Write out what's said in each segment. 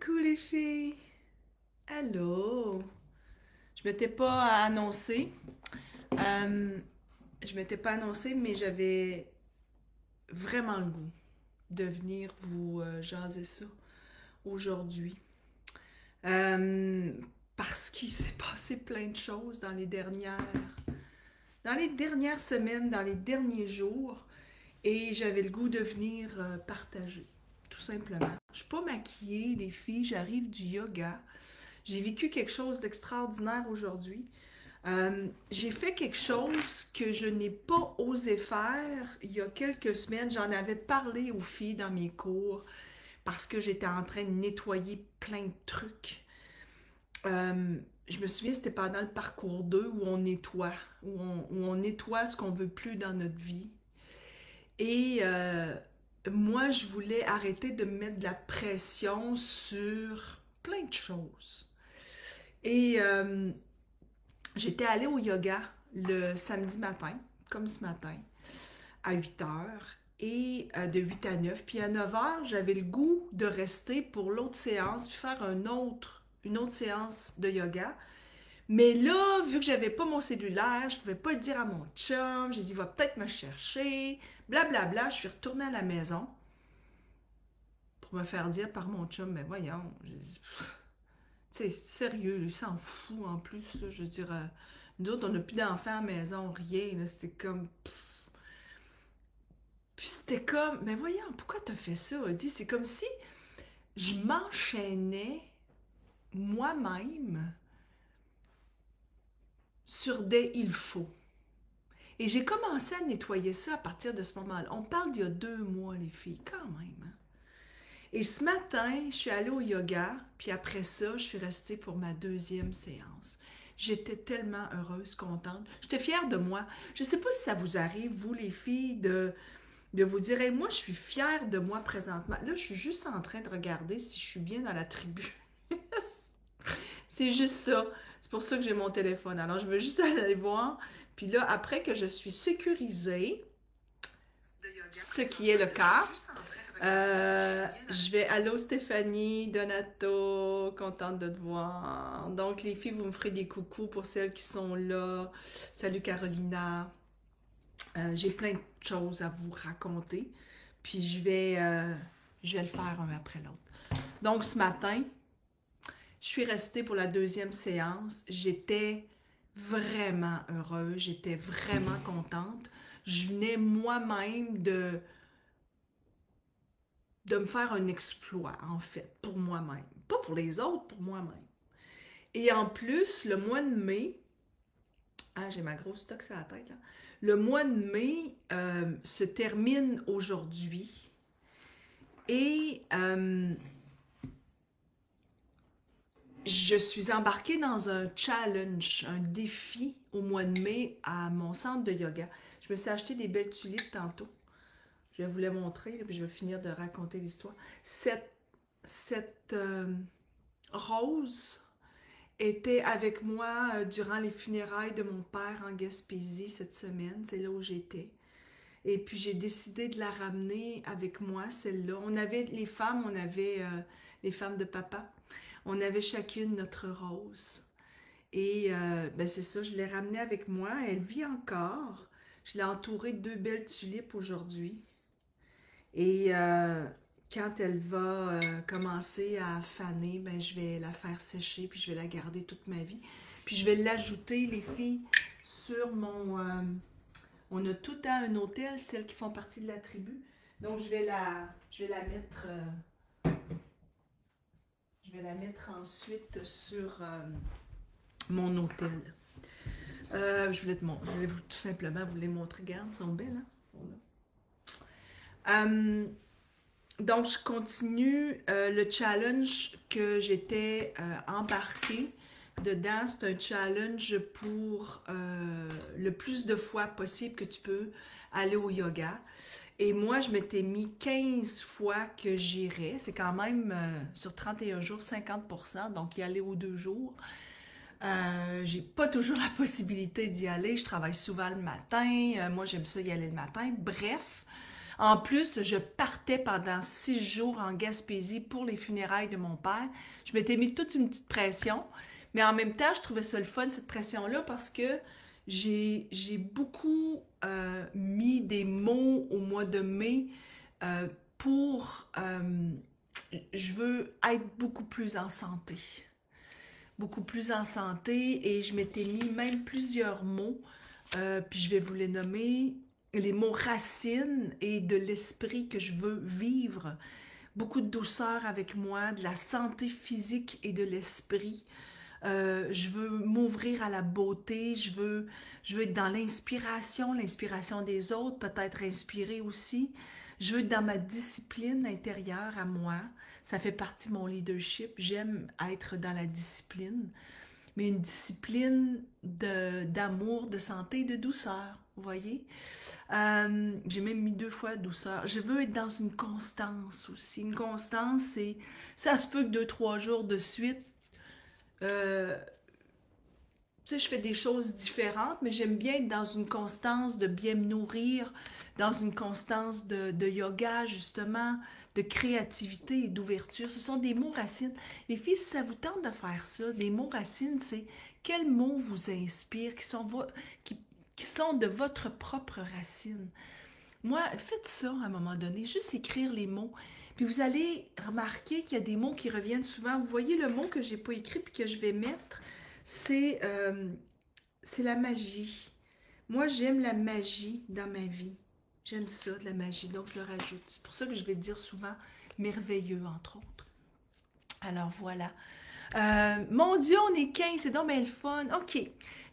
Coucou les filles! Allô! Je m'étais pas annoncée. Euh, je m'étais pas annoncée, mais j'avais vraiment le goût de venir vous jaser ça aujourd'hui. Euh, Parce qu'il s'est passé plein de choses dans les dernières semaines, dans les derniers jours, et j'avais le goût de venir partager, tout simplement. Je suis pas maquillée, les filles, j'arrive du yoga. J'ai vécu quelque chose d'extraordinaire aujourd'hui. J'ai fait quelque chose que je n'ai pas osé faire il y a quelques semaines. J'en avais parlé aux filles dans mes cours parce que j'étais en train de nettoyer plein de trucs. Je me souviens, c'était pendant le parcours 2 où on nettoie, où on nettoie ce qu'on veut plus dans notre vie. Et moi, je voulais arrêter de me mettre de la pression sur plein de choses. Et j'étais allée au yoga le samedi matin, comme ce matin, à 8 heures, et de 8 à 9. Puis à 9 heures, j'avais le goût de rester pour l'autre séance, puis faire une autre séance de yoga. Mais là, vu que j'avais pas mon cellulaire, je pouvais pas le dire à mon chum, j'ai dit, il va peut-être me chercher, blablabla. Bla, bla. Je suis retournée à la maison pour me faire dire par mon chum, mais voyons, j'ai dit, c'est sérieux, lui s'en fout en plus, là, je veux dire, nous autres, on n'a plus d'enfants à la maison, rien, là, c'était comme... Puis c'était comme, mais voyons, pourquoi t'as fait ça? Elle dit, c'est comme si je m'enchaînais moi-même sur des il faut. Et j'ai commencé à nettoyer ça à partir de ce moment-là. On parle d'il y a 2 mois, les filles, quand même. Hein? Et ce matin, je suis allée au yoga, puis après ça, je suis restée pour ma deuxième séance. J'étais tellement heureuse, contente. J'étais fière de moi. Je ne sais pas si ça vous arrive, vous les filles, de vous dire, hey, moi, je suis fière de moi présentement. Là, je suis juste en train de regarder si je suis bien dans la tribu. C'est juste ça. C'est pour ça que j'ai mon téléphone. Alors, je veux juste aller voir. Puis là, après que je suis sécurisée, ce qui est le cas, je vais, allô Stéphanie, Donato, contente de te voir. Donc, les filles, vous me ferez des coucous pour celles qui sont là. Salut Carolina. J'ai plein de choses à vous raconter. Puis je vais le faire un après l'autre. Donc, ce matin, je suis restée pour la deuxième séance. J'étais vraiment heureuse. J'étais vraiment contente. Je venais moi-même de me faire un exploit, en fait, pour moi-même. Pas pour les autres, pour moi-même. Et en plus, le mois de mai, ah, j'ai ma grosse stock sur la tête, là. Le mois de mai se termine aujourd'hui. Et je suis embarquée dans un challenge, un défi au mois de mai à mon centre de yoga. Je me suis acheté des belles tulipes tantôt. Je vais vous les montrer, là, puis je vais finir de raconter l'histoire. Cette rose était avec moi durant les funérailles de mon père en Gaspésie cette semaine. C'est là où j'étais. Et puis j'ai décidé de la ramener avec moi, celle-là. On avait, les femmes de papa, on avait chacune notre rose. Et ben c'est ça, je l'ai ramenée avec moi. Elle vit encore. Je l'ai entourée de 2 belles tulipes aujourd'hui. Et quand elle va commencer à faner, ben, je vais la faire sécher, puis je vais la garder toute ma vie. Puis je vais l'ajouter, les filles, sur mon... on a tout à un hôtel, celles qui font partie de la tribu. Donc je vais la mettre... je vais la mettre ensuite sur mon hôtel. Je voulais tout simplement vous les montrer. Regarde, elles sont belles, hein? Elles sont là. Donc, je continue le challenge que j'étais embarquée dedans. C'est un challenge pour le plus de fois possible que tu peux aller au yoga. Et moi, je m'étais mis 15 fois que j'irais. C'est quand même sur 31 jours, 50%. Donc, y aller aux 2 jours. J'ai pas toujours la possibilité d'y aller. Je travaille souvent le matin. Moi, j'aime ça y aller le matin. Bref, En plus, je partais pendant 6 jours en Gaspésie pour les funérailles de mon père. Je m'étais mis toute une petite pression, mais en même temps, je trouvais ça le fun, cette pression-là, parce que j'ai beaucoup mis des mots au mois de mai euh, pour... je veux être beaucoup plus en santé. Beaucoup plus en santé, et je m'étais mis même plusieurs mots, puis je vais vous les nommer, les mots racines et de l'esprit que je veux vivre. Beaucoup de douceur avec moi, de la santé physique et de l'esprit. Je veux m'ouvrir à la beauté, je veux être dans l'inspiration des autres, peut-être inspirer aussi. Je veux être dans ma discipline intérieure à moi. Ça fait partie de mon leadership. J'aime être dans la discipline, mais une discipline d'amour, de santé, de douceur. Vous voyez? J'ai même mis 2 fois douceur. Je veux être dans une constance aussi. Une constance, c'est... Ça se peut que 2, 3 jours de suite, euh, tu sais, je fais des choses différentes, mais j'aime bien être dans une constance de bien me nourrir, dans une constance de yoga, justement, de créativité et d'ouverture. Ce sont des mots racines. Les filles, si ça vous tente de faire ça, des mots racines, c'est quels mots vous inspirent, qui, qui sont de votre propre racine. Moi, faites ça à un moment donné, juste écrire les mots. Puis vous allez remarquer qu'il y a des mots qui reviennent souvent. Vous voyez le mot que j'ai pas écrit puis que je vais mettre, c'est la magie. Moi, j'aime la magie dans ma vie. J'aime ça, de la magie, donc je le rajoute. C'est pour ça que je vais dire souvent merveilleux, entre autres. Alors voilà. Mon Dieu, on est 15, c'est donc bien le fun. OK.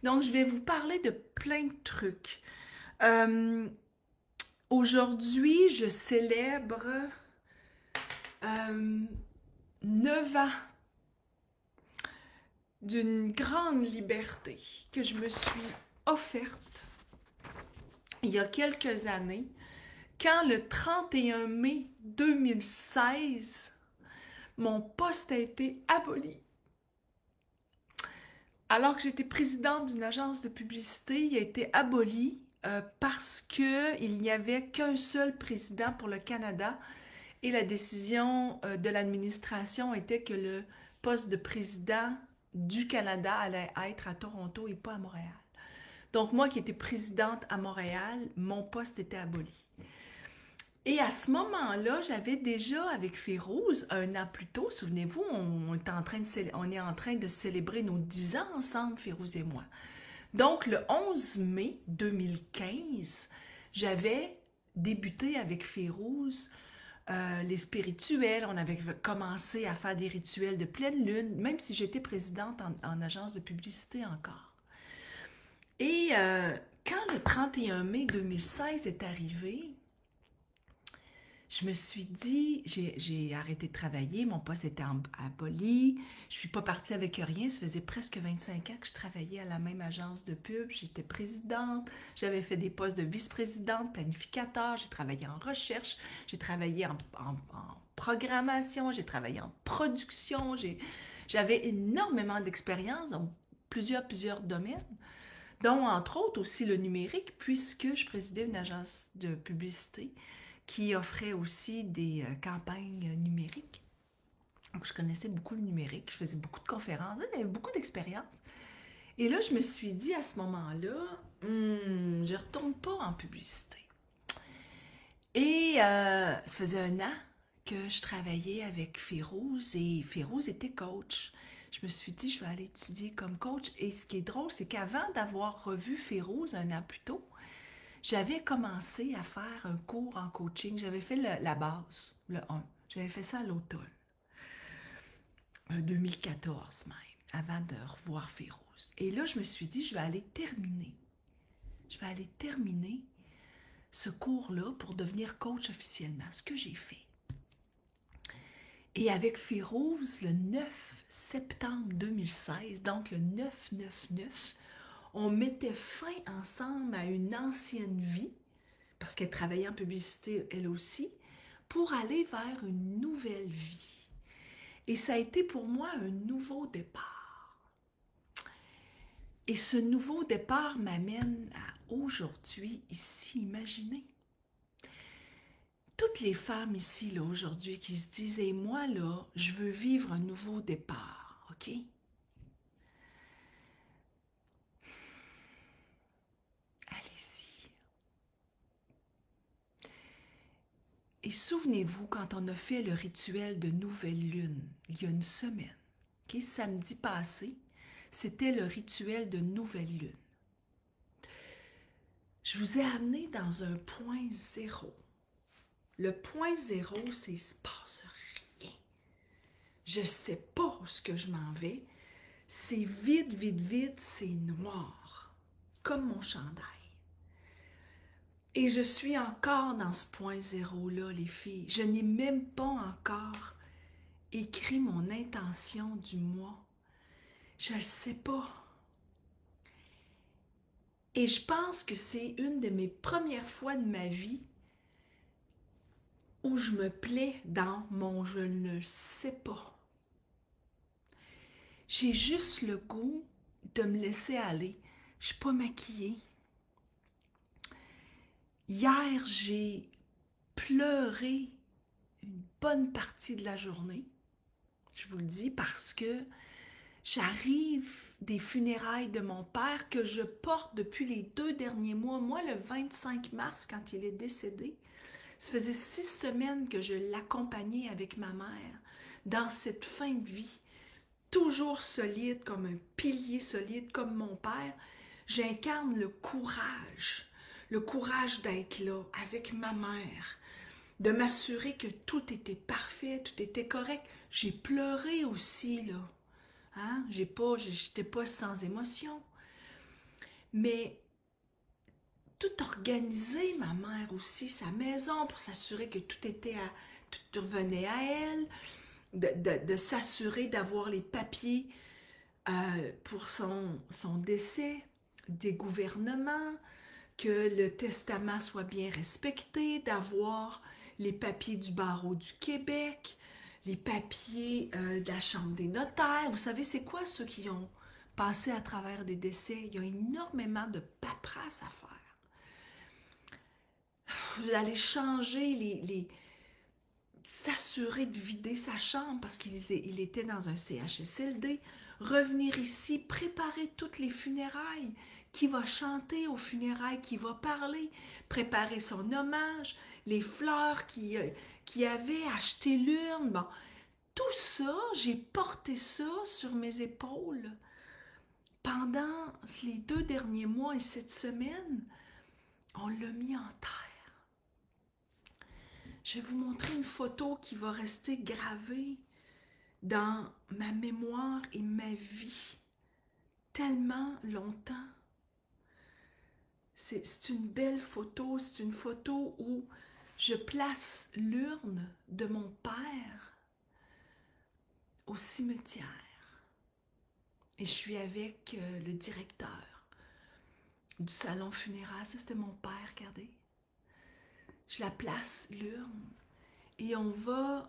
Donc, je vais vous parler de plein de trucs. Euh, Aujourd'hui, je célèbre 9 ans d'une grande liberté que je me suis offerte il y a quelques années, quand le 31 mai 2016, mon poste a été aboli. Alors que j'étais présidente d'une agence de publicité, il a été aboli parce qu'il n'y avait qu'un seul président pour le Canada, et la décision de l'administration était que le poste de président du Canada allait être à Toronto et pas à Montréal. Donc moi qui étais présidente à Montréal, mon poste était aboli. Et à ce moment-là, j'avais déjà, avec Férouz, 1 an plus tôt, souvenez-vous, on est en train de célébrer nos 10 ans ensemble, Férouz et moi. Donc, le 11 mai 2015, j'avais débuté avec Férouz les spirituels. On avait commencé à faire des rituels de pleine lune, même si j'étais présidente en agence de publicité encore. Et quand le 31 mai 2016 est arrivé, je me suis dit, j'ai arrêté de travailler, mon poste était aboli, je ne suis pas partie avec rien, ça faisait presque 25 ans que je travaillais à la même agence de pub, j'étais présidente, j'avais fait des postes de vice-présidente, planificateur, j'ai travaillé en recherche, j'ai travaillé en programmation, j'ai travaillé en production, j'avais énormément d'expérience dans plusieurs domaines, dont entre autres aussi le numérique, puisque je présidais une agence de publicité qui offrait aussi des campagnes numériques. Donc, je connaissais beaucoup le numérique, je faisais beaucoup de conférences, j'avais beaucoup d'expérience. Et là, je me suis dit à ce moment-là, je ne retourne pas en publicité. Et ça faisait 1 an que je travaillais avec Férouz, et Férouz était coach. Je me suis dit, je vais aller étudier comme coach. Et ce qui est drôle, c'est qu'avant d'avoir revu Férouz 1 an plus tôt, j'avais commencé à faire un cours en coaching. J'avais fait la base, le 1. J'avais fait ça à l'automne, 2014 même, avant de revoir Férouz. Et là, je me suis dit, je vais aller terminer. Je vais aller terminer ce cours-là pour devenir coach officiellement, ce que j'ai fait. Et avec Férouz, le 9 septembre 2016, donc le 9-9-9, on mettait fin ensemble à une ancienne vie, parce qu'elle travaillait en publicité elle aussi, pour aller vers une nouvelle vie. Et ça a été pour moi un nouveau départ. Et ce nouveau départ m'amène à aujourd'hui, ici, imaginez. toutes les femmes ici, là, aujourd'hui, qui se disent, et moi, là, je veux vivre un nouveau départ, OK? Allez-y. Et souvenez-vous, quand on a fait le rituel de nouvelle lune, il y a une semaine, OK? Samedi passé, c'était le rituel de nouvelle lune. Je vous ai amené dans un point zéro. Le point zéro, c'est il se passe rien. Je ne sais pas où ce que je m'en vais. C'est vide, vide, vide, c'est noir, comme mon chandail. Et je suis encore dans ce point zéro-là, les filles. Je n'ai même pas encore écrit mon intention du mois. Je ne sais pas. Et je pense que c'est une de mes premières fois de ma vie où je me plais dans mon je ne sais pas. J'ai juste le goût de me laisser aller. Je ne suis pas maquillée. Hier, j'ai pleuré une bonne partie de la journée. Je vous le dis parce que j'arrive des funérailles de mon père que je porte depuis les 2 derniers mois. Moi, le 25 mars, quand il est décédé, ça faisait 6 semaines que je l'accompagnais avec ma mère dans cette fin de vie. Toujours solide, comme un pilier solide, comme mon père. J'incarne le courage d'être là avec ma mère, de m'assurer que tout était parfait, tout était correct. J'ai pleuré aussi, là. Hein? J'étais pas sans émotion. Mais tout organisé, ma mère aussi, sa maison, pour s'assurer que tout revenait à elle, de s'assurer d'avoir les papiers pour son décès, des gouvernements, que le testament soit bien respecté, d'avoir les papiers du barreau du Québec, les papiers de la Chambre des notaires. Vous savez, c'est quoi ceux qui ont passé à travers des décès? Il y a énormément de paperasse à faire. D'aller changer s'assurer de vider sa chambre parce qu'il était dans un CHSLD, revenir ici, préparer toutes les funérailles, qui va chanter aux funérailles, qui va parler, préparer son hommage, les fleurs qui avaient acheté l'urne. Bon, tout ça, j'ai porté ça sur mes épaules pendant les 2 derniers mois et cette semaine. On l'a mis en terre. Je vais vous montrer une photo qui va rester gravée dans ma mémoire et ma vie tellement longtemps. C'est une belle photo, c'est une photo où je place l'urne de mon père au cimetière. Et je suis avec le directeur du salon funéraire. Ça, c'était mon père, regardez. Je la place, l'urne, et on va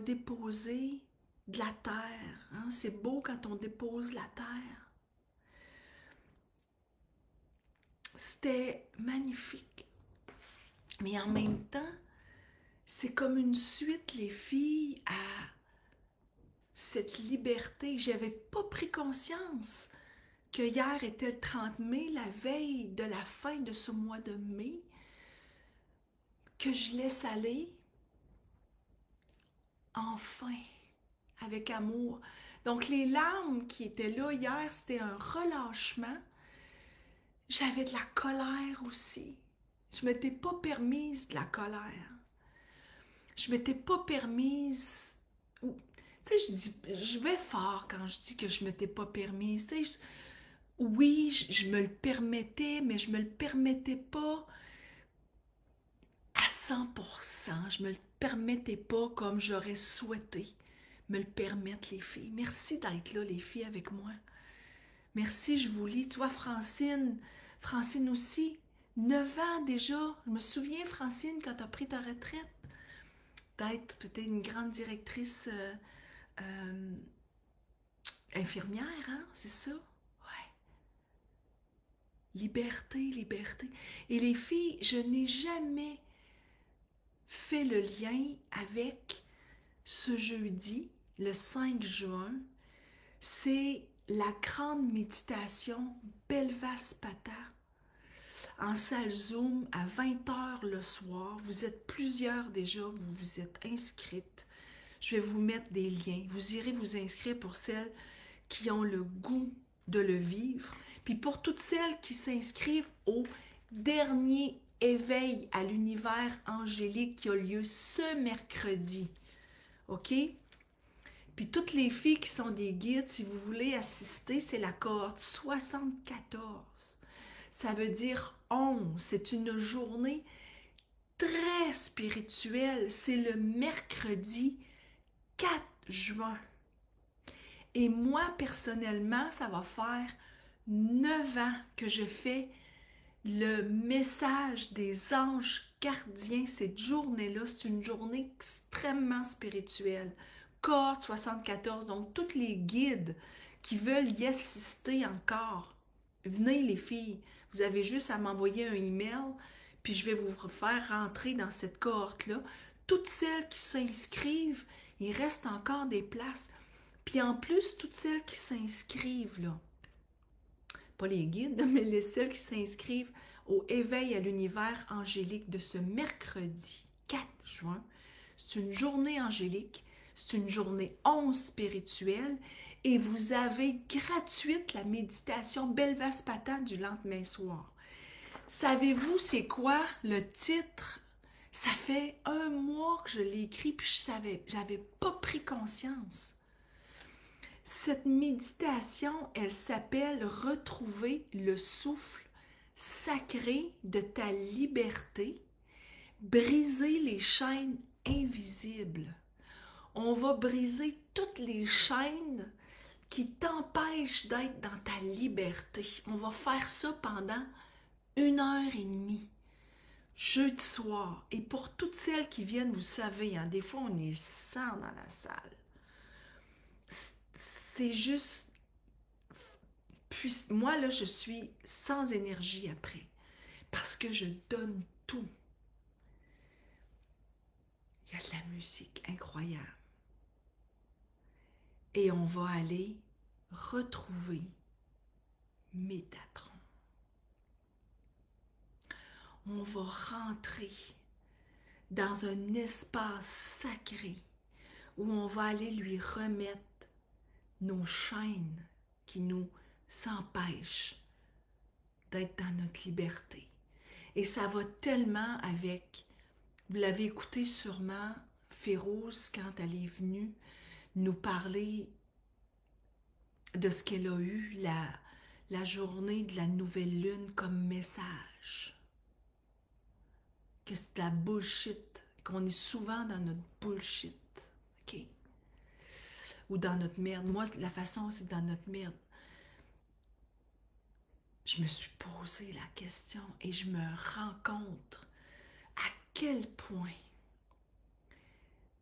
déposer de la terre. Hein? C'est beau quand on dépose la terre. C'était magnifique. Mais en même temps, c'est comme une suite, les filles, à cette liberté. J'avais pas pris conscience que hier était le 30 mai, la veille de la fin de ce mois de mai, que je laisse aller, enfin, avec amour. Donc les larmes qui étaient là hier, c'était un relâchement. J'avais de la colère aussi. Je ne m'étais pas permise de la colère. Je ne m'étais pas permise... Tu sais, je vais fort quand je dis que je ne m'étais pas permise. Tu sais, oui, je me le permettais, mais je ne me le permettais pas à 100%. Je ne me le permettais pas comme j'aurais souhaité me le permettre, les filles. Merci d'être là, les filles, avec moi. Merci, je vous lis. Tu vois, Francine aussi, 9 ans déjà. Je me souviens, Francine, quand tu as pris ta retraite, tu étais une grande directrice infirmière, hein? C'est ça? Ouais. Liberté, liberté. Et les filles, je n'ai jamais fait le lien avec ce jeudi, le 5 juin. C'est la grande méditation Belvaspata en salle Zoom à 20h le soir. Vous êtes plusieurs déjà, vous vous êtes inscrites. Je vais vous mettre des liens. Vous irez vous inscrire pour celles qui ont le goût de le vivre. Puis pour toutes celles qui s'inscrivent au dernier éveil à l'univers angélique qui a lieu ce mercredi. OK? Puis toutes les filles qui sont des guides, si vous voulez assister, c'est la cohorte 74. Ça veut dire 11. C'est une journée très spirituelle. C'est le mercredi 4 juin. Et moi, personnellement, ça va faire 9 ans que je fais le message des anges gardiens. Cette journée-là, c'est une journée extrêmement spirituelle. Cohorte 74, donc tous les guides qui veulent y assister encore, venez les filles. Vous avez juste à m'envoyer un email, puis je vais vous faire rentrer dans cette cohorte-là. Toutes celles qui s'inscrivent, il reste encore des places. Puis en plus, toutes celles qui s'inscrivent, là, pas les guides, mais celles qui s'inscrivent au éveil à l'univers angélique de ce mercredi 4 juin, c'est une journée angélique, c'est une journée 11 spirituelle, et vous avez gratuite la méditation Belvaspata du lendemain soir. Savez-vous c'est quoi le titre? Ça fait 1 mois que je l'ai écrit, puis j'avais pas pris conscience. Cette méditation, elle s'appelle « Retrouver le souffle sacré de ta liberté, briser les chaînes invisibles ». On va briser toutes les chaînes qui t'empêchent d'être dans ta liberté. On va faire ça pendant 1h30, jeudi soir. Et pour toutes celles qui viennent, vous savez, hein, des fois on est 100 dans la salle. C'est juste... Puis, moi, là, je suis sans énergie après. Parce que je donne tout. Il y a de la musique incroyable. Et on va aller retrouver Métatron. On va rentrer dans un espace sacré où on va aller lui remettre nos chaînes qui nous empêchent d'être dans notre liberté. Et ça va tellement avec, vous l'avez écouté sûrement, Férouz, quand elle est venue nous parler de ce qu'elle a eu la journée de la nouvelle lune comme message. Que c'est de la bullshit, qu'on est souvent dans notre bullshit, ok? Ou dans notre merde. Moi, la façon, c'est dans notre merde. Je me suis posé la question et je me rends compte à quel point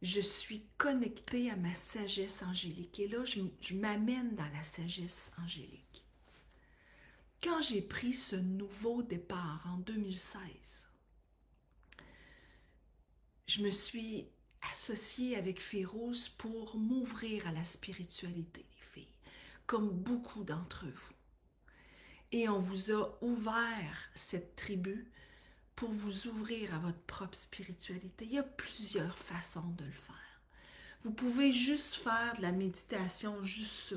je suis connectée à ma sagesse angélique. Et là, je m'amène dans la sagesse angélique. Quand j'ai pris ce nouveau départ en 2016, je me suis associée avec Férouz pour m'ouvrir à la spiritualité, les filles, comme beaucoup d'entre vous. Et on vous a ouvert cette tribu pour vous ouvrir à votre propre spiritualité. Il y a plusieurs façons de le faire. Vous pouvez juste faire de la méditation, juste ça.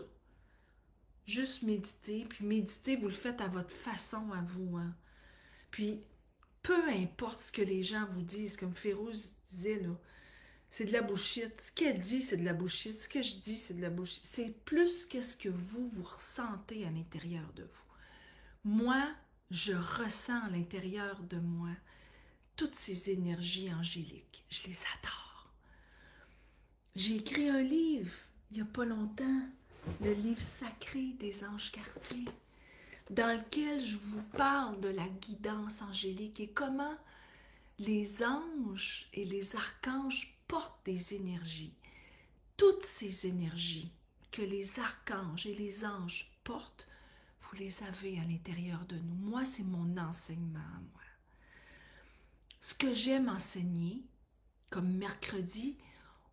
Juste méditer, puis méditer, vous le faites à votre façon, à vous. Hein. Puis, peu importe ce que les gens vous disent, comme Férouz disait, là, c'est de la bullshit. Ce qu'elle dit, c'est de la bullshit. Ce que je dis, c'est de la bullshit. C'est plus qu'est-ce que vous ressentez à l'intérieur de vous. Moi, je ressens à l'intérieur de moi toutes ces énergies angéliques. Je les adore. J'ai écrit un livre, il n'y a pas longtemps, le livre sacré des anges gardiens, dans lequel je vous parle de la guidance angélique et comment les anges et les archanges portent des énergies. Toutes ces énergies que les archanges et les anges portent, vous les avez à l'intérieur de nous. Moi, c'est mon enseignement à moi. Ce que j'aime enseigner, comme mercredi,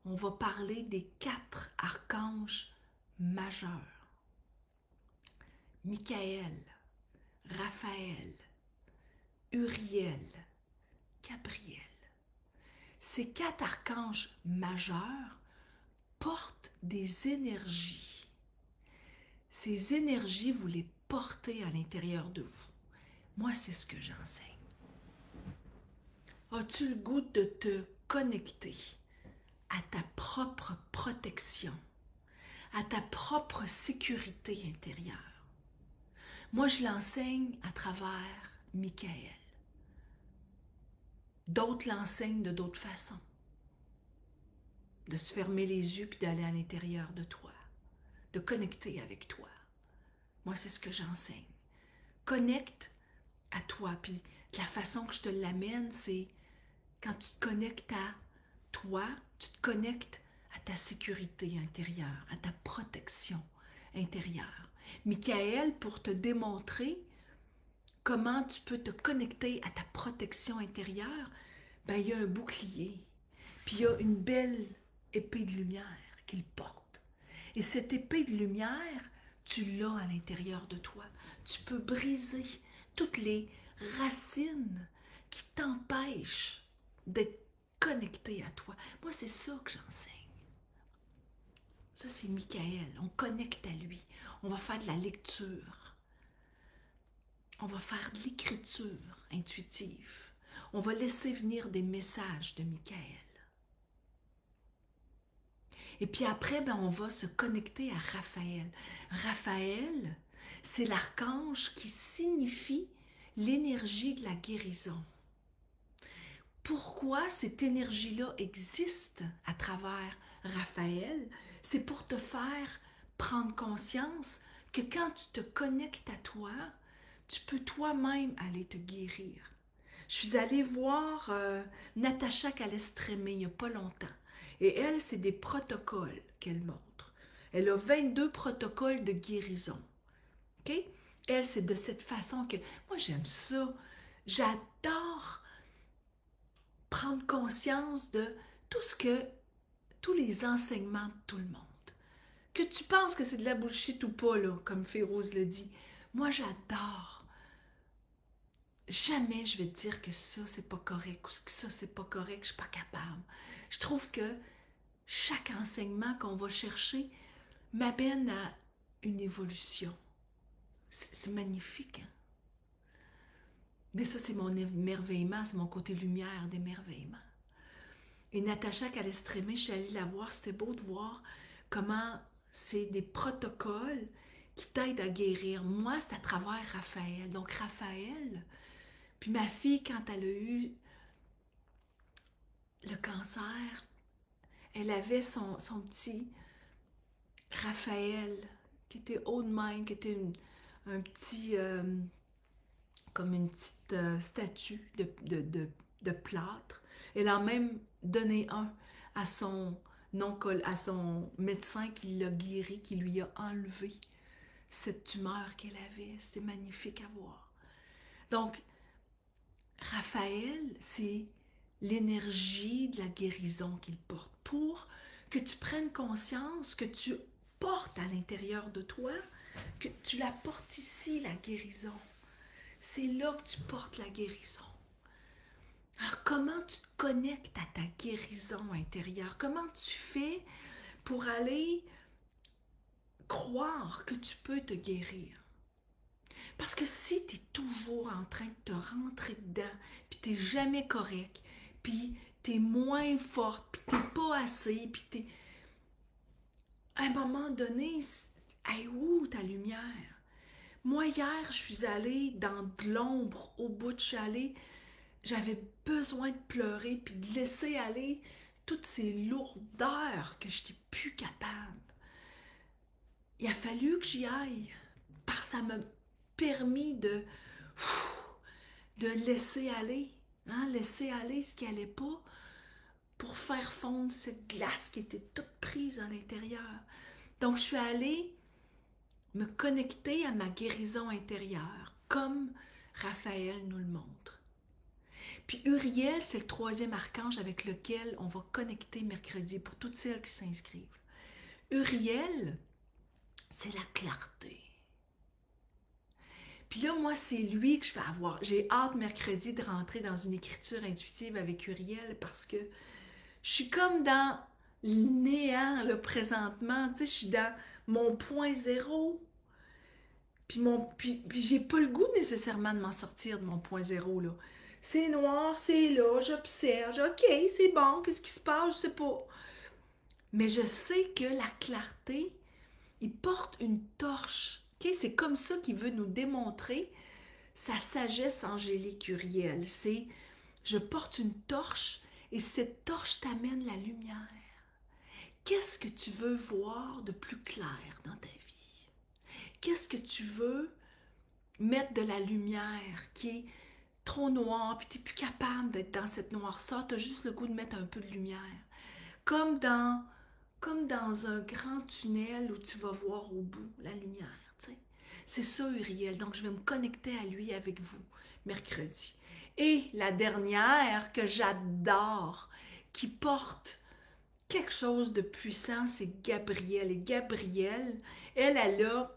on va parler des 4 archanges majeurs. Michael, Raphaël, Uriel, Gabriel. Ces 4 archanges majeurs portent des énergies. Ces énergies, vous les portez à l'intérieur de vous. Moi, c'est ce que j'enseigne. As-tu le goût de te connecter à ta propre protection, à ta propre sécurité intérieure? Moi, je l'enseigne à travers Michael. D'autres l'enseignent de d'autres façons. De se fermer les yeux puis d'aller à l'intérieur de toi, de connecter avec toi. Moi, c'est ce que j'enseigne. Connecte à toi. Puis la façon que je te l'amène, c'est quand tu te connectes à toi, tu te connectes à ta sécurité intérieure, à ta protection intérieure. Michael, pour te démontrer comment tu peux te connecter à ta protection intérieure, ben, il y a un bouclier, puis il y a une belle épée de lumière qu'il porte. Et cette épée de lumière, tu l'as à l'intérieur de toi. Tu peux briser toutes les racines qui t'empêchent d'être connecté à toi. Moi, c'est ça que j'enseigne. Ça, c'est Michael. On connecte à lui. On va faire de la lecture. On va faire de l'écriture intuitive. On va laisser venir des messages de Michael. Et puis après, ben, on va se connecter à Raphaël. Raphaël, c'est l'archange qui signifie l'énergie de la guérison. Pourquoi cette énergie-là existe à travers Raphaël? C'est pour te faire prendre conscience que quand tu te connectes à toi, tu peux toi-même aller te guérir. Je suis allée voir Natacha Calestrémé il n'y a pas longtemps. Et elle, c'est des protocoles qu'elle montre. Elle a 22 protocoles de guérison. OK? Elle, c'est de cette façon que... Moi, j'aime ça. J'adore prendre conscience de tous les enseignements de tout le monde. Que tu penses que c'est de la bullshit ou pas, là, comme Féroze le dit. Moi, j'adore. Jamais je vais te dire que ça, c'est pas correct ou que ça, c'est pas correct, je suis pas capable. Je trouve que chaque enseignement qu'on va chercher m'amène à une évolution. C'est magnifique, hein? Mais ça, c'est mon émerveillement, c'est mon côté lumière d'émerveillement. Et Natacha Calestrémé, je suis allée la voir, c'était beau de voir comment c'est des protocoles qui t'aident à guérir. Moi, c'est à travers Raphaël. Donc, Raphaël, puis ma fille, quand elle a eu le cancer, elle avait son petit Raphaël qui était haut de même, qui était un petit, comme une petite statue de plâtre. Elle a même donné un à son médecin qui l'a guéri, qui lui a enlevé cette tumeur qu'elle avait. C'était magnifique à voir. Donc, Raphaël, c'est l'énergie de la guérison qu'il porte pour que tu prennes conscience que tu portes à l'intérieur de toi, que tu la portes ici, la guérison. C'est là que tu portes la guérison. Alors, comment tu te connectes à ta guérison intérieure? Comment tu fais pour aller croire que tu peux te guérir? Parce que si tu es toujours en train de te rentrer dedans, puis tu n'es jamais correct, puis tu es moins forte, puis tu n'es pas assez, puis tu es... À un moment donné, hey, où ta lumière? Moi, hier, je suis allée dans de l'ombre au bout de chalet. J'avais besoin de pleurer puis de laisser aller toutes ces lourdeurs que je n'étais plus capable. Il a fallu que j'y aille parce que ça m'a permis de laisser aller, hein, laisser aller ce qui n'allait pas pour faire fondre cette glace qui était toute prise à l'intérieur. Donc, je suis allée me connecter à ma guérison intérieure, comme Raphaël nous le montre. Puis Uriel, c'est le troisième archange avec lequel on va connecter mercredi pour toutes celles qui s'inscrivent. Uriel, c'est la clarté. Puis là, moi, c'est lui que je vais avoir. J'ai hâte mercredi de rentrer dans une écriture intuitive avec Uriel parce que je suis comme dans le néant, là, présentement. Tu sais, je suis dans mon point zéro. Puis j'ai pas le goût nécessairement de m'en sortir de mon point zéro, là. C'est noir, c'est là, j'observe. OK, c'est bon, qu'est-ce qui se passe? Je sais pas. Mais je sais que la clarté, il porte une torche. OK? C'est comme ça qu'il veut nous démontrer sa sagesse angélique Uriel. C'est, je porte une torche et cette torche t'amène la lumière. Qu'est-ce que tu veux voir de plus clair dans ta vie? Qu'est-ce que tu veux mettre de la lumière qui est trop noire, puis tu n'es plus capable d'être dans cette noirceur, tu as juste le goût de mettre un peu de lumière. Comme dans, comme dans un grand tunnel où tu vas voir au bout la lumière. Tu sais. C'est ça, Uriel. Donc, je vais me connecter à lui avec vous mercredi. Et la dernière que j'adore, qui porte quelque chose de puissant, c'est Gabrielle. Et Gabrielle, elle a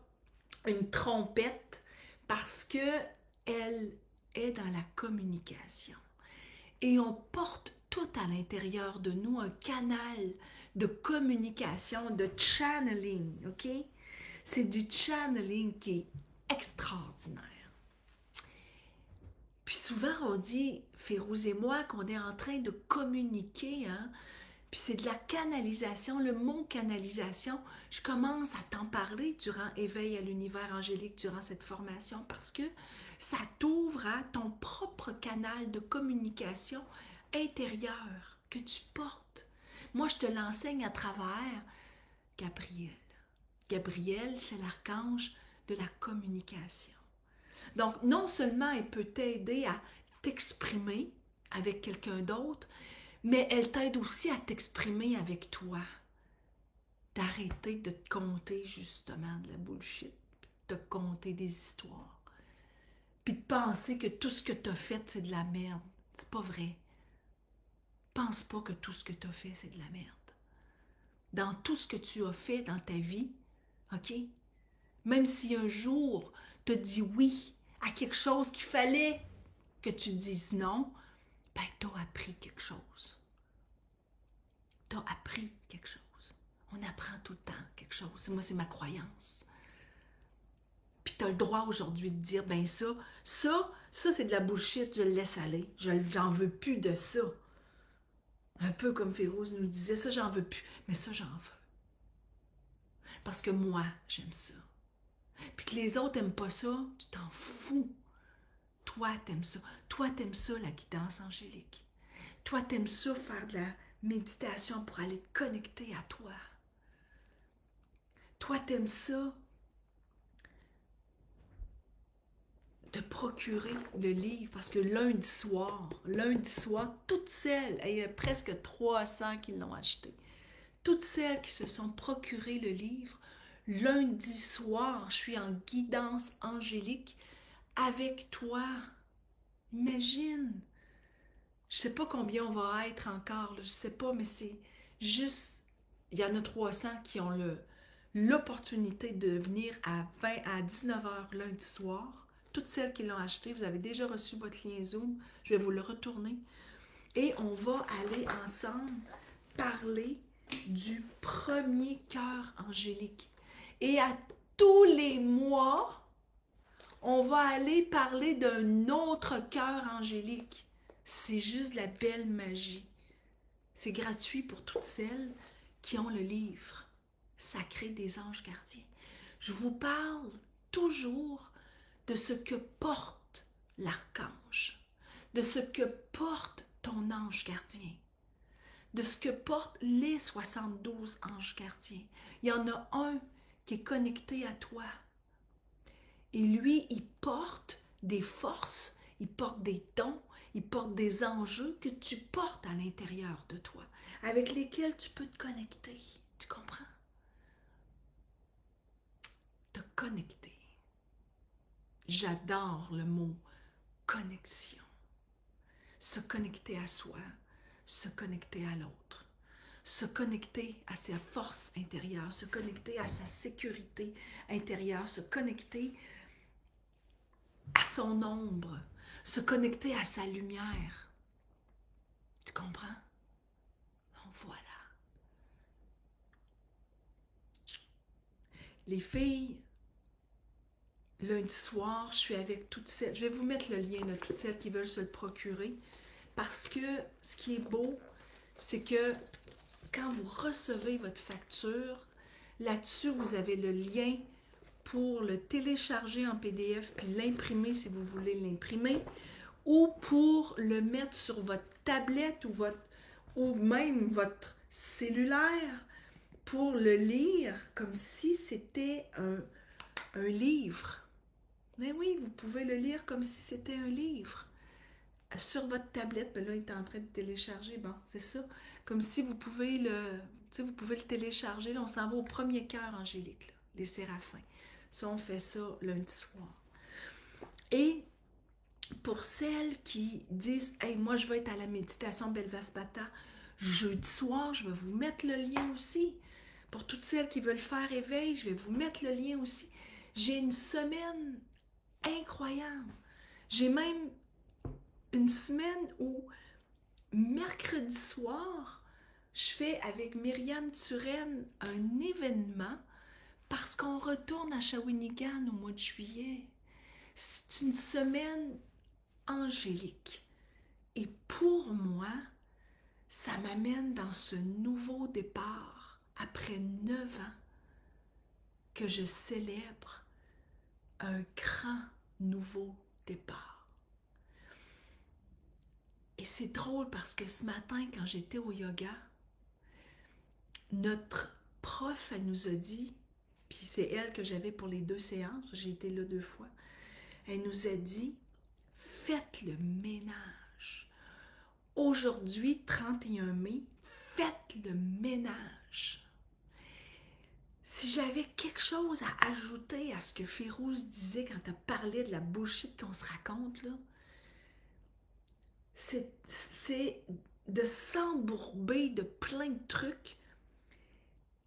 une trompette parce que elle est dans la communication. Et on porte tout à l'intérieur de nous un canal de communication, de channeling, OK? C'est du channeling qui est extraordinaire. Puis souvent, on dit, Férouz et moi, qu'on est en train de communiquer, hein? Puis c'est de la canalisation, le mot canalisation, je commence à t'en parler durant Éveil à l'univers angélique, durant cette formation, parce que ça t'ouvre à ton propre canal de communication intérieur que tu portes. Moi, je te l'enseigne à travers Gabriel. Gabriel, c'est l'archange de la communication. Donc, non seulement elle peut t'aider à t'exprimer avec quelqu'un d'autre, mais elle t'aide aussi à t'exprimer avec toi. D'arrêter de te conter justement de la bullshit, de te conter des histoires. Puis de penser que tout ce que tu as fait, c'est de la merde. C'est pas vrai. Pense pas que tout ce que tu as fait, c'est de la merde. Dans tout ce que tu as fait dans ta vie, OK? Même si un jour, tu as dit oui à quelque chose qu'il fallait que tu dises non, ben, tu as appris quelque chose. Tu as appris quelque chose. On apprend tout le temps quelque chose. Moi, c'est ma croyance. Puis tu as le droit aujourd'hui de dire, ben ça c'est de la bullshit, je le laisse aller. J'en veux plus de ça. Un peu comme Férouz nous disait, ça, j'en veux plus. Mais ça, j'en veux. Parce que moi, j'aime ça. Puis que les autres n'aiment pas ça, tu t'en fous. Toi, t'aimes ça. Toi, t'aimes ça, la guidance angélique. Toi, t'aimes ça, faire de la méditation pour aller te connecter à toi. Toi, t'aimes ça, te procurer le livre, parce que lundi soir, toutes celles, il y a presque 300 qui l'ont acheté, toutes celles qui se sont procurées le livre, lundi soir, je suis en guidance angélique avec toi. Imagine, je sais pas combien on va être encore, là, je sais pas, mais c'est juste, il y en a 300 qui ont l'opportunité de venir à 19 heures lundi soir. Toutes celles qui l'ont acheté, vous avez déjà reçu votre lien Zoom, je vais vous le retourner. Et on va aller ensemble parler du premier cœur angélique. Et à tous les mois, on va aller parler d'un autre cœur angélique. C'est juste la belle magie. C'est gratuit pour toutes celles qui ont le livre Sacré des anges gardiens. Je vous parle toujours de ce que porte l'archange, de ce que porte ton ange gardien, de ce que portent les 72 anges gardiens. Il y en a un qui est connecté à toi. Et lui, il porte des forces, il porte des dons, il porte des enjeux que tu portes à l'intérieur de toi, avec lesquels tu peux te connecter. Tu comprends? Te connecter. J'adore le mot connexion. se connecter à soi, se connecter à l'autre, se connecter à sa force intérieure, se connecter à sa sécurité intérieure, se connecter à son ombre, se connecter à sa lumière. Tu comprends? Donc voilà. Les filles, lundi soir, je suis avec toutes celles, je vais vous mettre le lien, là, toutes celles qui veulent se le procurer, parce que ce qui est beau, c'est que quand vous recevez votre facture, là-dessus, vous avez le lien pour le télécharger en PDF puis l'imprimer si vous voulez l'imprimer, ou pour le mettre sur votre tablette ou même votre cellulaire pour le lire comme si c'était un livre. Mais oui, vous pouvez le lire comme si c'était un livre. Sur votre tablette, ben là, il est en train de télécharger, bon, c'est ça. Comme si vous pouvez vous pouvez le télécharger. Là, on s'en va au premier cœur angélique, là, les séraphins. Ça, on fait ça lundi soir. Et pour celles qui disent « Hey, moi, je vais être à la méditation Belvaspata jeudi soir, je vais vous mettre le lien aussi. » Pour toutes celles qui veulent faire éveil, je vais vous mettre le lien aussi. J'ai une semaine incroyable. J'ai même une semaine où, mercredi soir, je fais avec Myriam Turenne un événement parce qu'on retourne à Shawinigan au mois de juillet. C'est une semaine angélique. Et pour moi, ça m'amène dans ce nouveau départ, après 9 ans, que je célèbre un grand nouveau départ. Et c'est drôle parce que ce matin, quand j'étais au yoga, notre prof, elle nous a dit, puis c'est elle que j'avais pour les 2 séances, j'ai été là 2 fois, elle nous a dit, faites le ménage. Aujourd'hui, 31 mai, faites le ménage. Si j'avais quelque chose à ajouter à ce que Férouz disait quand elle parlait de la bullshit qu'on se raconte, là, c'est de s'embourber de plein de trucs.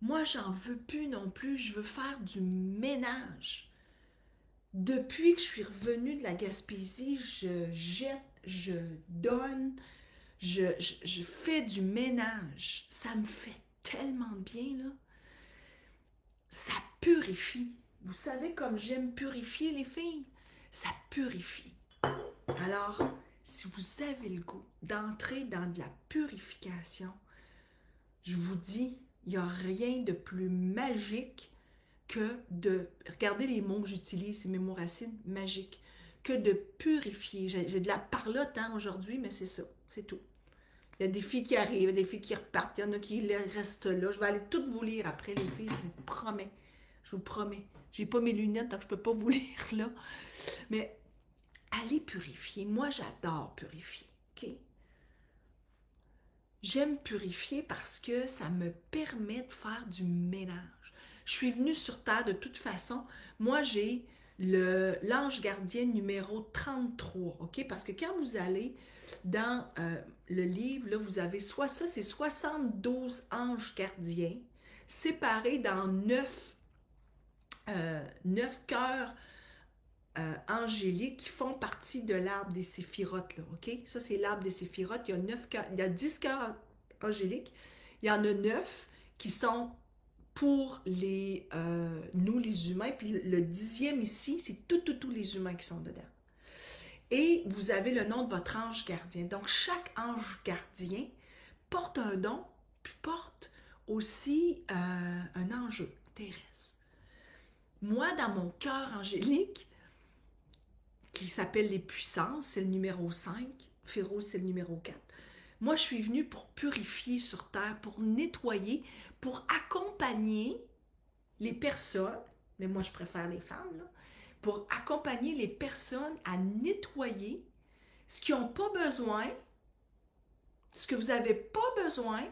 Moi, j'en veux plus non plus, je veux faire du ménage. Depuis que je suis revenue de la Gaspésie, je jette, je donne, je fais du ménage. Ça me fait tellement de bien, là. Ça purifie. Vous savez comme j'aime purifier les filles? Ça purifie. Alors, si vous avez le goût d'entrer dans de la purification, je vous dis, il n'y a rien de plus magique que de... Regardez les mots que j'utilise, c'est mes mots racines, magique. Que de purifier. J'ai de la parlotte aujourd'hui, mais c'est ça, c'est tout. Il y a des filles qui arrivent, des filles qui repartent, il y en a qui restent là. Je vais aller toutes vous lire après, les filles, je vous promets. Je vous promets. J'ai pas mes lunettes, donc je peux pas vous lire là. Mais allez purifier. Moi, j'adore purifier. OK? J'aime purifier parce que ça me permet de faire du ménage. Je suis venue sur Terre de toute façon. Moi, j'ai l'ange gardien numéro 33, OK? Parce que quand vous allez dans le livre, là, vous avez soit ça, c'est 72 anges gardiens séparés dans 9 cœurs angéliques qui font partie de l'arbre des séphirotes, là, OK? Ça, c'est l'arbre des séphirotes. Il y a 9 cœurs, il y a 10 cœurs angéliques. Il y en a 9 qui sont pour nous, les humains. Puis le 10e ici, c'est tous les humains qui sont dedans. Et vous avez le nom de votre ange gardien. Donc, chaque ange gardien porte un don, puis porte aussi un enjeu terrestre. Moi, dans mon cœur angélique, qui s'appelle les puissances, c'est le numéro 5, Férouz, c'est le numéro 4. Moi, je suis venue pour purifier sur Terre, pour nettoyer, pour accompagner les personnes, mais moi, je préfère les femmes, là, pour accompagner les personnes à nettoyer ce qu'ils n'ont pas besoin, ce que vous n'avez pas besoin,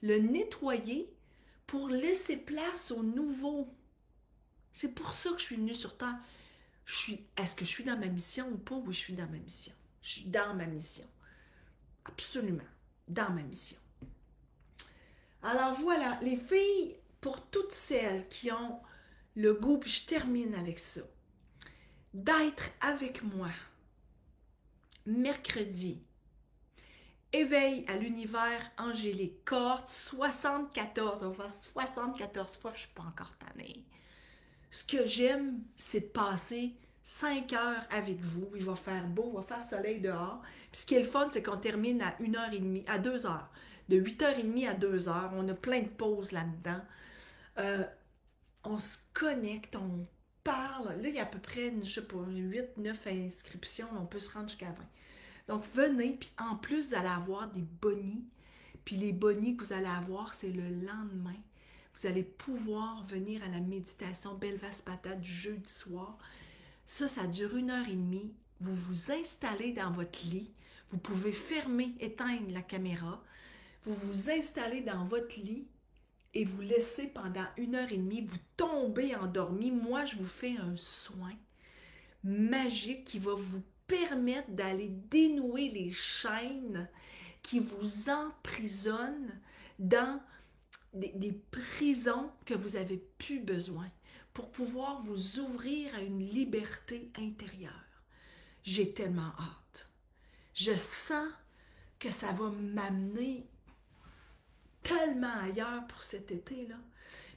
le nettoyer pour laisser place au nouveau. C'est pour ça que je suis venue sur Terre. Est-ce que je suis dans ma mission ou pas? Oui, je suis dans ma mission. Je suis dans ma mission. absolument, dans ma mission. Alors voilà, les filles, pour toutes celles qui ont le goût, puis je termine avec ça, d'être avec moi mercredi, éveil à l'univers angélique, cohorte 74, on va faire 74 fois, je ne suis pas encore tannée. Ce que j'aime, c'est de passer 5 heures avec vous. Il va faire beau, il va faire soleil dehors. Puis ce qui est le fun, c'est qu'on termine à 1h30, à 2h. De 8h30 à 2h. On a plein de pauses là-dedans. On se connecte, on parle. Là, il y a à peu près, je sais pas, 8, 9 inscriptions. On peut se rendre jusqu'à 20. Donc, venez. Puis en plus, vous allez avoir des bonnies. Puis les bonnies que vous allez avoir, c'est le lendemain. Vous allez pouvoir venir à la méditation Belvaspata du jeudi soir. Ça dure 1h30. Vous vous installez dans votre lit. Vous pouvez fermer, éteindre la caméra. Vous vous installez dans votre lit et vous laissez pendant 1h30, vous tombez endormi. Moi, je vous fais un soin magique qui va vous permettre d'aller dénouer les chaînes qui vous emprisonnent dans des prisons que vous n'avez plus besoin pour pouvoir vous ouvrir à une liberté intérieure. J'ai tellement hâte. Je sens que ça va m'amener tellement ailleurs pour cet été-là.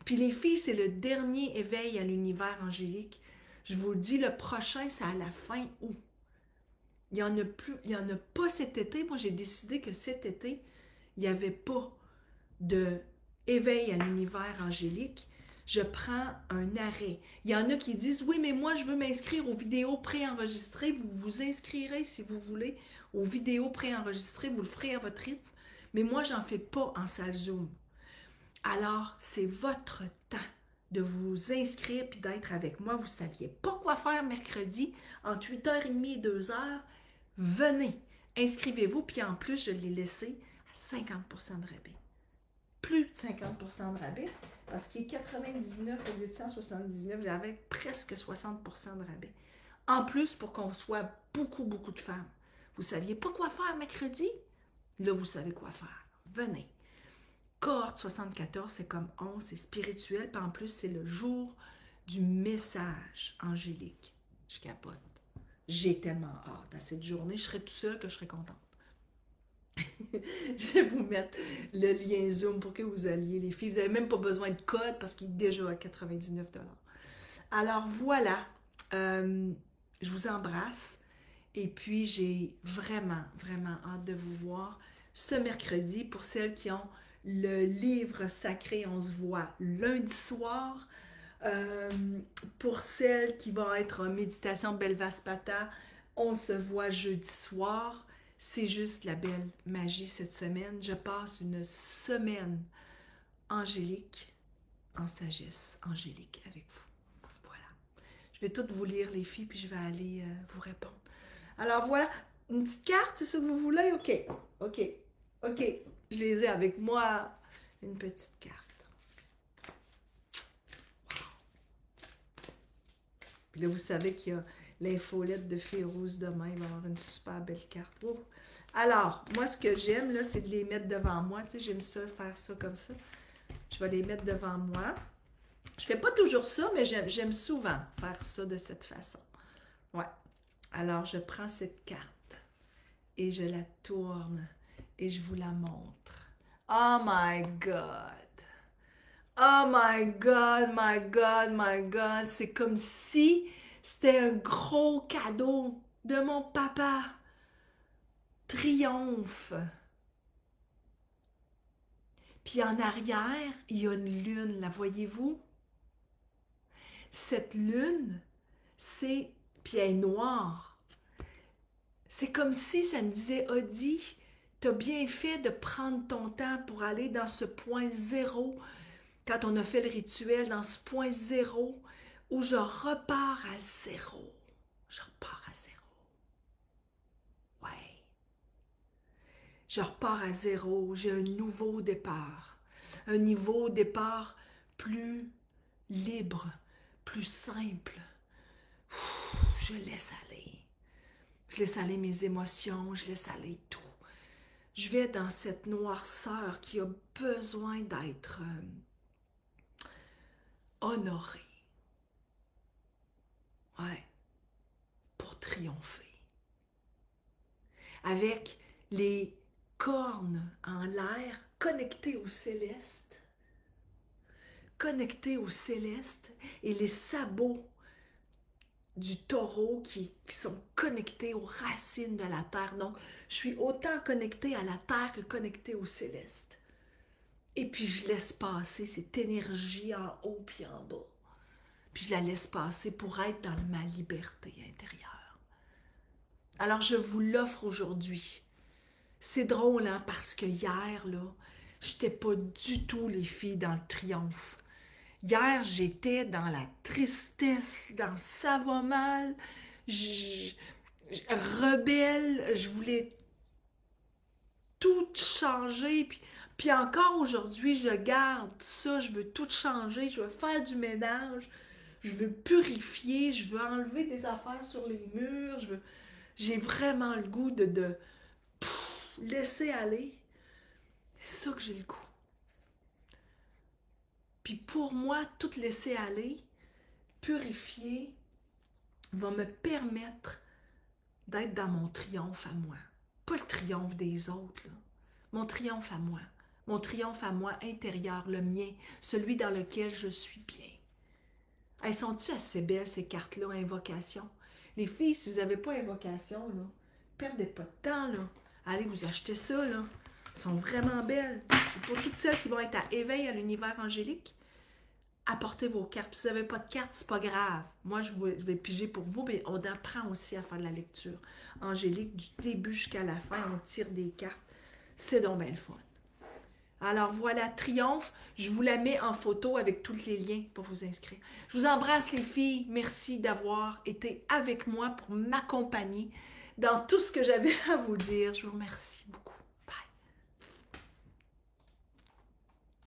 Puis les filles, c'est le dernier éveil à l'univers angélique. Je vous le dis, le prochain, c'est à la fin août. Il n'y en a plus, il n'y en a pas cet été. Moi, j'ai décidé que cet été, il n'y avait pas de éveil à l'univers angélique. Je prends un arrêt. Il y en a qui disent, oui, mais moi, je veux m'inscrire aux vidéos préenregistrées. Vous vous inscrirez, si vous voulez, aux vidéos préenregistrées. Vous le ferez à votre rythme. Mais moi, j'en fais pas en salle Zoom. Alors, c'est votre temps de vous inscrire puis d'être avec moi. Vous ne saviez pas quoi faire mercredi entre 8h30 et 2h. Venez, inscrivez-vous. Puis en plus, je l'ai laissé à 50% de rabais. Plus de 50% de rabais, parce qu'il est 99 au lieu de 179, j'avais presque 60% de rabais. En plus, pour qu'on soit beaucoup, beaucoup de femmes. Vous ne saviez pas quoi faire mercredi? Là, vous savez quoi faire. Venez. Cohorte 74, c'est comme 11, c'est spirituel, puis en plus, c'est le jour du message angélique. Je capote. J'ai tellement hâte à cette journée. Je serai toute seule que je serai contente. Je vais vous mettre le lien Zoom pour que vous alliez, les filles. Vous n'avez même pas besoin de code parce qu'il est déjà à 99 $. Alors voilà, je vous embrasse et puis j'ai vraiment, vraiment hâte de vous voir ce mercredi. Pour celles qui ont le livre sacré, on se voit lundi soir. Pour celles qui vont être en méditation Belvaspata, on se voit jeudi soir. C'est juste la belle magie cette semaine. Je passe une semaine angélique, en sagesse angélique avec vous. Voilà. Je vais toutes vous lire, les filles, puis je vais aller vous répondre. Alors voilà, une petite carte, c'est ce que vous voulez? OK, OK, OK. Je les ai avec moi. Une petite carte. Wow. Puis là, vous savez qu'il y a l'infolette de Férouz demain. Il va y avoir une super belle carte. Oh. Alors, moi, ce que j'aime, là, c'est de les mettre devant moi. Tu sais, j'aime ça, faire ça comme ça. Je vais les mettre devant moi. Je fais pas toujours ça, mais j'aime souvent faire ça de cette façon. Ouais. Alors, je prends cette carte et je la tourne et je vous la montre. Oh my God! Oh my God, my God, my God! C'est comme si c'était un gros cadeau de mon papa. Triomphe. Puis en arrière, il y a une lune, la voyez-vous? Cette lune, c'est, puis elle est noire. C'est comme si ça me disait, Audie, t'as bien fait de prendre ton temps pour aller dans ce point zéro, quand on a fait le rituel, dans ce point zéro, où je repars à zéro. Je repars à zéro. Ouais. Je repars à zéro, j'ai un nouveau départ. Un nouveau départ plus libre, plus simple. Je laisse aller. Je laisse aller mes émotions, je laisse aller tout. je vais dans cette noirceur qui a besoin d'être honorée. Ouais, pour triompher. Avec les cornes en l'air, connectées au céleste, et les sabots du taureau qui sont connectés aux racines de la terre. Donc, je suis autant connectée à la terre que connectée au céleste. Et puis, je laisse passer cette énergie en haut puis en bas. Puis, je la laisse passer pour être dans ma liberté intérieure. Alors, je vous l'offre aujourd'hui. C'est drôle, hein, parce que hier, là, j'étais pas du tout, les filles, dans le triomphe. Hier, j'étais dans la tristesse, dans ça va mal, rebelle, je voulais tout changer. Puis encore aujourd'hui, je garde ça, je veux tout changer, je veux faire du ménage, je veux purifier, je veux enlever des affaires sur les murs, j'ai vraiment le goût de laisser aller. C'est ça que j'ai le goût. Puis pour moi, tout laisser aller, purifier, va me permettre d'être dans mon triomphe à moi. Pas le triomphe des autres, là. Mon triomphe à moi. Mon triomphe à moi intérieur, le mien, celui dans lequel je suis bien. Elles sont-tu assez belles, ces cartes-là, invocation? Les filles, si vous n'avez pas invocation, là, perdez pas de temps, là. Allez vous acheter ça, là. Elles sont vraiment belles. Et pour toutes celles qui vont être à éveil à l'univers angélique, apportez vos cartes. Si vous n'avez pas de cartes, c'est pas grave. Moi, je vais piger pour vous, mais on apprend aussi à faire de la lecture angélique du début jusqu'à la fin. On tire des cartes. C'est donc bien le fun. Alors voilà, Triomphe, je vous la mets en photo avec tous les liens pour vous inscrire. Je vous embrasse les filles. Merci d'avoir été avec moi pour m'accompagner dans tout ce que j'avais à vous dire. Je vous remercie beaucoup.